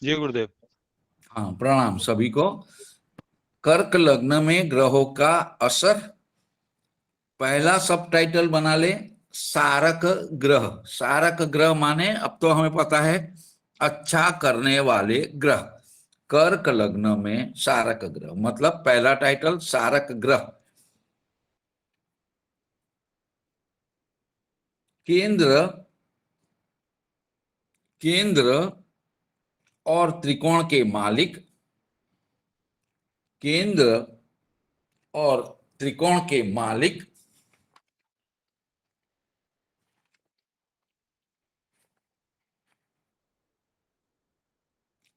जी गुरुदेव। हाँ, प्रणाम सभी को। कर्क लग्न में ग्रहों का असर, पहला सब टाइटल बना ले, सारक ग्रह। सारक ग्रह माने अब तो हमें पता है अच्छा करने वाले ग्रह। कर्क लग्न में सारक ग्रह मतलब पहला टाइटल सारक ग्रह। केंद्र केंद्र और त्रिकोण के मालिक, केंद्र और त्रिकोण के मालिक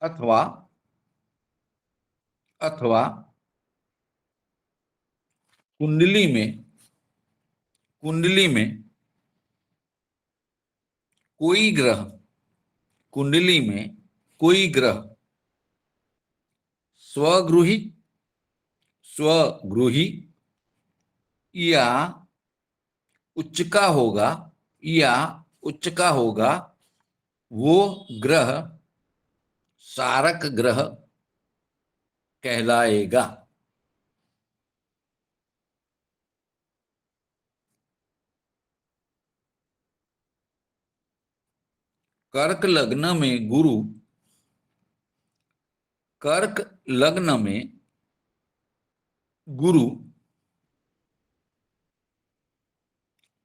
अथवा अथवा कुंडली में कोई ग्रह, कुंडली में कोई ग्रह स्वगृही स्वगृही या उच्च का होगा वो ग्रह सारक ग्रह कहलाएगा। कर्क लग्न में गुरु, कर्क लग्न में गुरु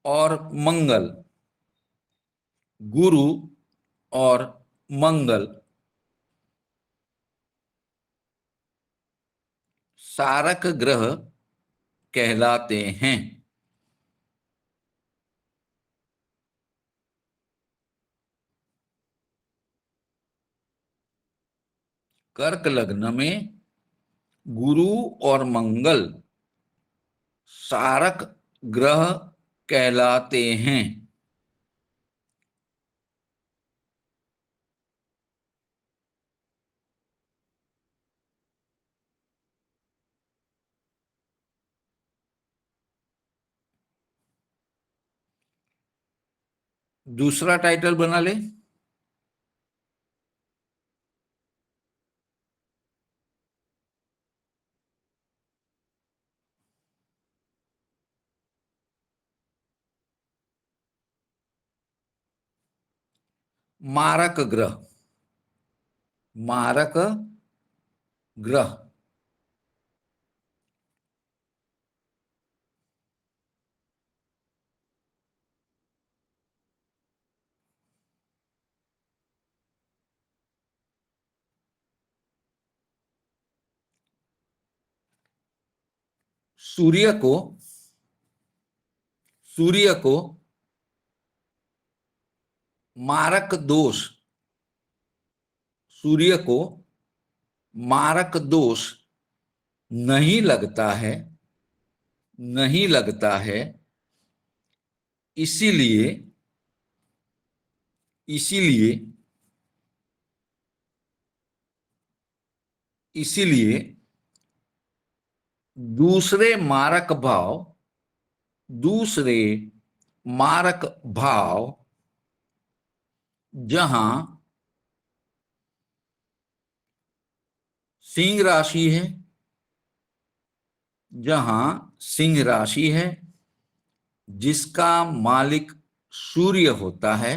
और मंगल, गुरु और मंगल सारक ग्रह कहलाते हैं। कर्क लग्न में गुरु और मंगल सारक ग्रह कहलाते हैं। दूसरा टाइटल बना ले, मारक ग्रह। मारक ग्रह सूर्य को मारक दोष, सूर्य को मारक दोष नहीं लगता है, इसीलिए इसीलिए दूसरे मारक भाव जहां सिंह राशि है, जिसका मालिक सूर्य होता है,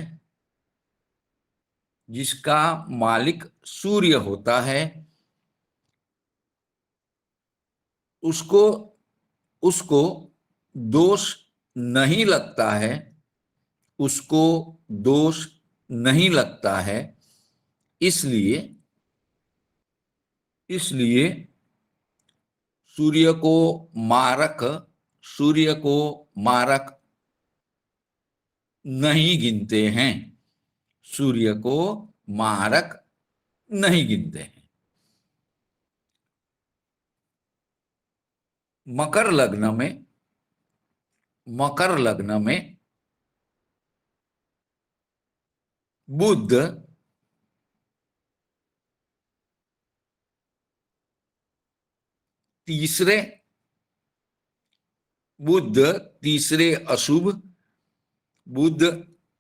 उसको दोष नहीं लगता है, इसलिए सूर्य को मारक नहीं गिनते हैं, सूर्य को मारक नहीं गिनते हैं। मकर लग्न में बुध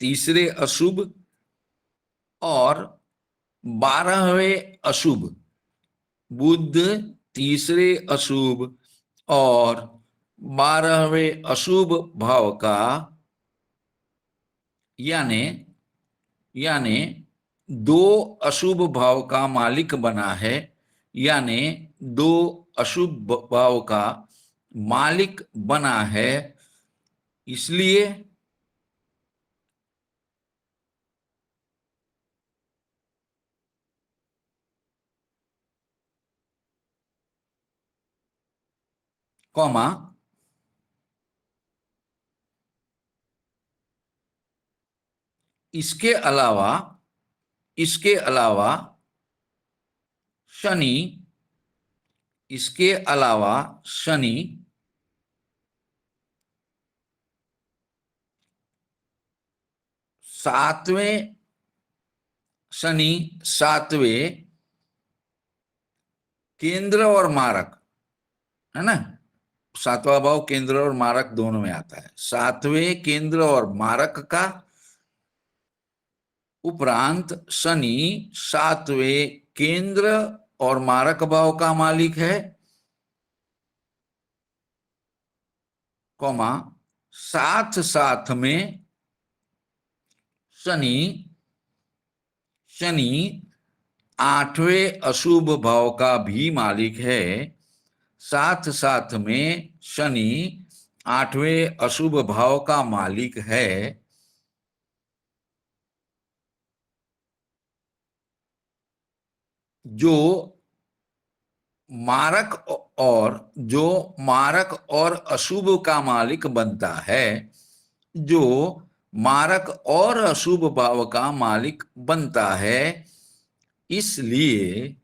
तीसरे अशुभ, और 12वें अशुभ, बुध तीसरे अशुभ और 12वें अशुभ भाव का, यानी यानी दो अशुभ भाव का मालिक बना है, यानी दो अशुभ भाव का मालिक बना है। इसलिए कॉमा, इसके अलावा इसके अलावा शनि इसके अलावा शनि सातवें शनि सातवें केंद्र और मारक, है ना। सातवां भाव केंद्र और मारक दोनों में आता है। सातवें केंद्र और मारक का उपरांत शनि सातवें केंद्र और मारक भाव का मालिक है, कौमा, साथ साथ में शनि शनि आठवें अशुभ भाव का भी मालिक है। साथ साथ में शनि आठवें अशुभ भाव का मालिक है। जो मारक जो मारक और अशुभ का मालिक बनता है, जो मारक और अशुभ भाव का मालिक बनता है। इसलिए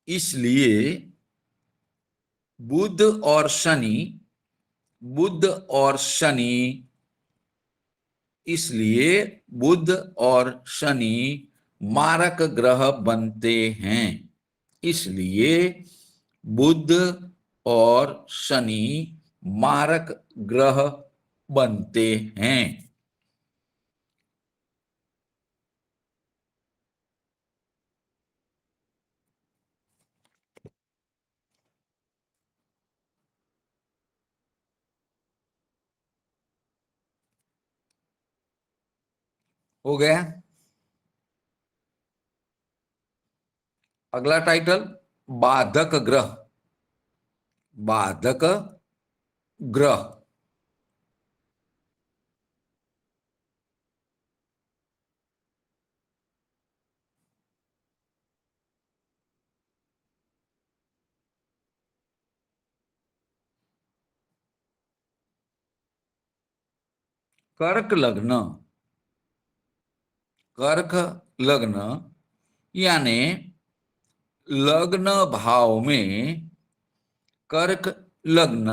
इसलिए बुध और शनि बुध और शनि इसलिए बुध और शनि मारक ग्रह बनते हैं। इसलिए बुध और शनि मारक ग्रह बनते हैं। हो गया। अगला टाइटल, बाधक ग्रह। बाधक ग्रह। कर्क लग्न, कर्क लग्न यानी लग्न भाव में, कर्क लग्न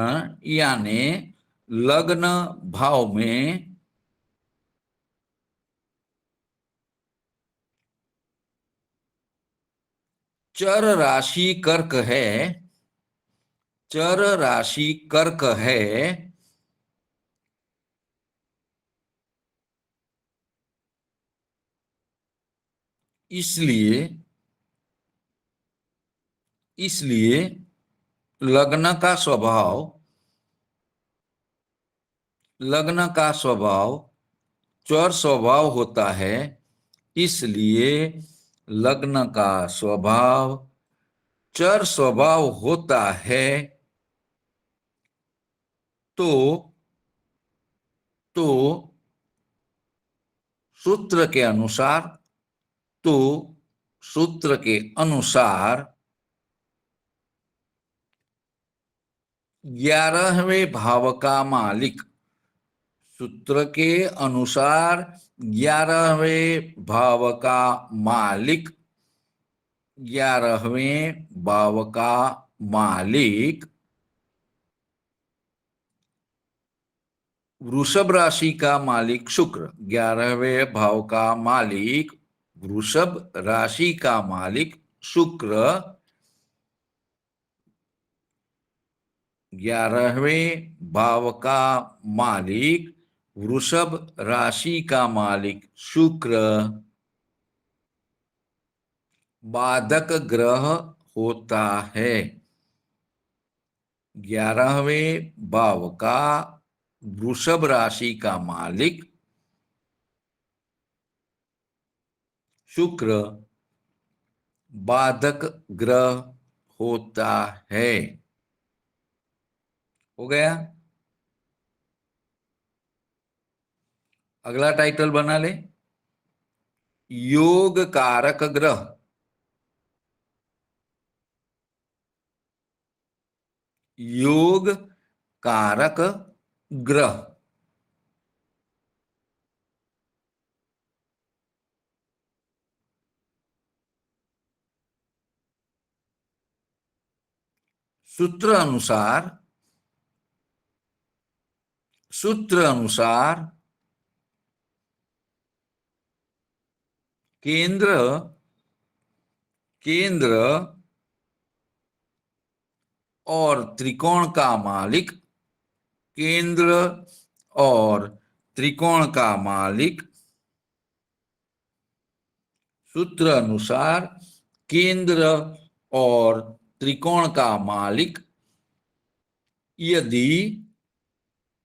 यानी लग्न भाव में चर राशि कर्क है, चर राशि कर्क है। इसलिए इसलिए लग्न का स्वभाव लग्न का स्वभाव चर स्वभाव होता है। इसलिए लग्न का स्वभाव चर स्वभाव होता है। तो तो सूत्र के अनुसार तो सूत्र के अनुसार 11वें भाव का मालिक, सूत्र के अनुसार 11वें भाव का मालिक, 11वें भाव का मालिक वृषभ राशि का मालिक शुक्र, 11वें भाव का मालिक वृषभ राशि का मालिक शुक्र, 11वें भाव का मालिक वृषभ राशि का मालिक शुक्र बाधक ग्रह होता है। 11वें भाव का वृषभ राशि का मालिक शुक्र बाधक ग्रह होता है। हो गया। अगला टाइटल बना ले, योग कारक ग्रह। योग कारक ग्रह। सूत्र अनुसार सूत्र अनुसार केंद्र केंद्र और त्रिकोण का मालिक, केंद्र और त्रिकोण का मालिक, सूत्र अनुसार केंद्र और त्रिकोण का मालिक यदि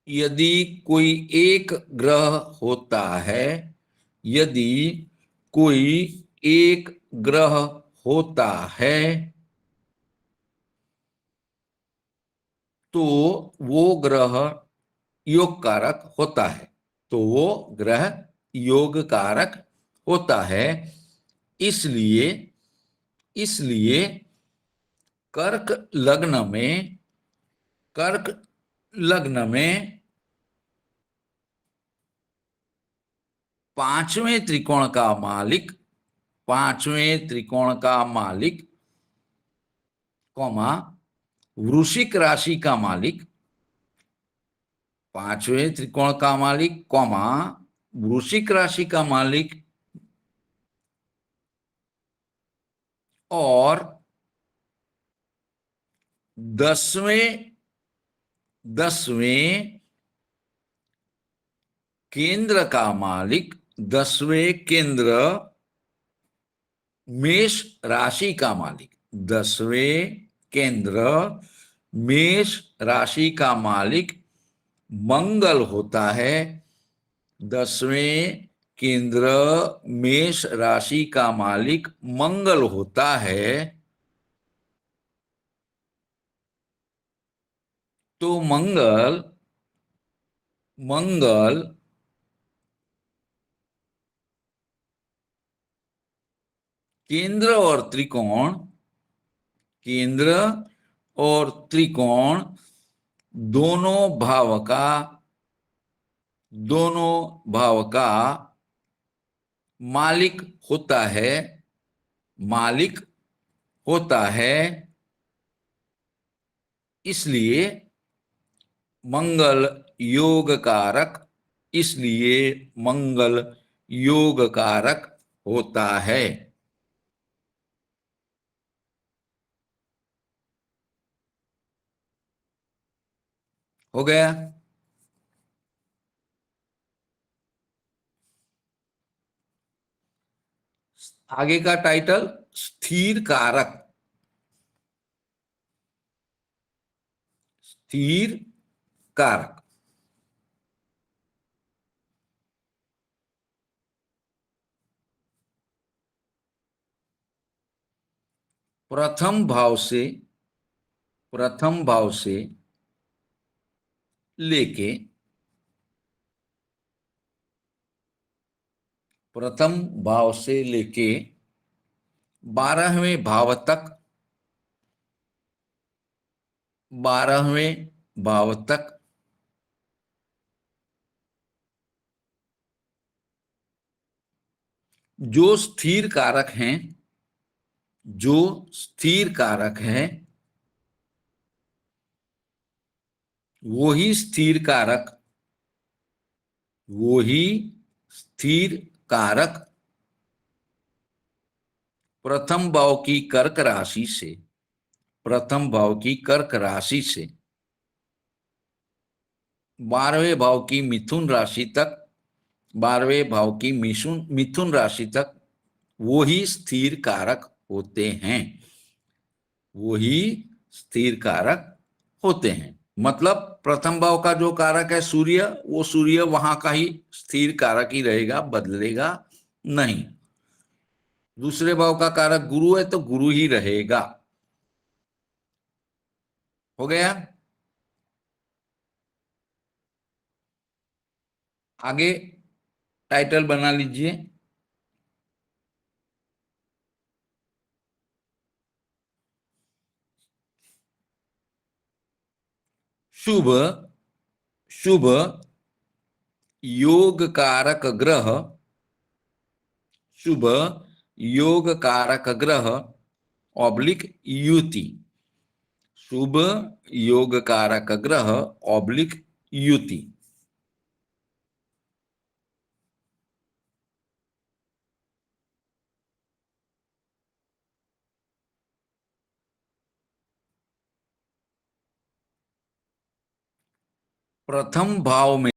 यदि कोई एक ग्रह होता है, यदि कोई एक ग्रह होता है तो वो ग्रह योग कारक होता है। तो वो ग्रह योग कारक होता है। इसलिए इसलिए कर्क लग्न में कर्क लग्न में पांचवें त्रिकोण का मालिक, पांचवें त्रिकोण का मालिक कौमा वृश्चिक राशि का मालिक, पांचवें त्रिकोण का मालिक कौमा वृश्चिक राशि का मालिक और 10वें केंद्र का मालिक, 10वें केंद्र मेष राशि का मालिक, 10वें केंद्र मेष राशि का मालिक मंगल होता है। 10वें केंद्र मेष राशि का मालिक मंगल होता है। तो मंगल मंगल केंद्र और त्रिकोण, केंद्र और त्रिकोण दोनों भाव का मालिक होता है, मालिक होता है। इसलिए मंगल योग कारक, इसलिए मंगल योग कारक होता है। हो गया। आगे का टाइटल स्थिर कारक। स्थिर कारक प्रथम भाव से, प्रथम भाव से लेके प्रथम भाव से लेके 12वें भाव तक, 12वें भाव तक जो स्थिर कारक हैं, जो स्थिर कारक है वो ही स्थिर कारक, वो ही स्थिर कारक प्रथम भाव की कर्क राशि से, प्रथम भाव की कर्क राशि से 12वें भाव की मिथुन राशि तक, 12वें भाव की मिथुन मिथुन राशि तक वो ही स्थिर कारक होते हैं, वो ही स्थिर कारक होते हैं। मतलब प्रथम भाव का जो कारक है सूर्य, वो सूर्य वहां का ही स्थिर कारक ही रहेगा, बदलेगा नहीं। दूसरे भाव का कारक गुरु है तो गुरु ही रहेगा। हो गया। आगे टाइटल बना लीजिए। शुभ शुभ योग कारक ग्रह, शुभ योग कारक ग्रह ऑब्लिक युति, शुभ योग कारक ग्रह ऑब्लिक युति। प्रथम भाव में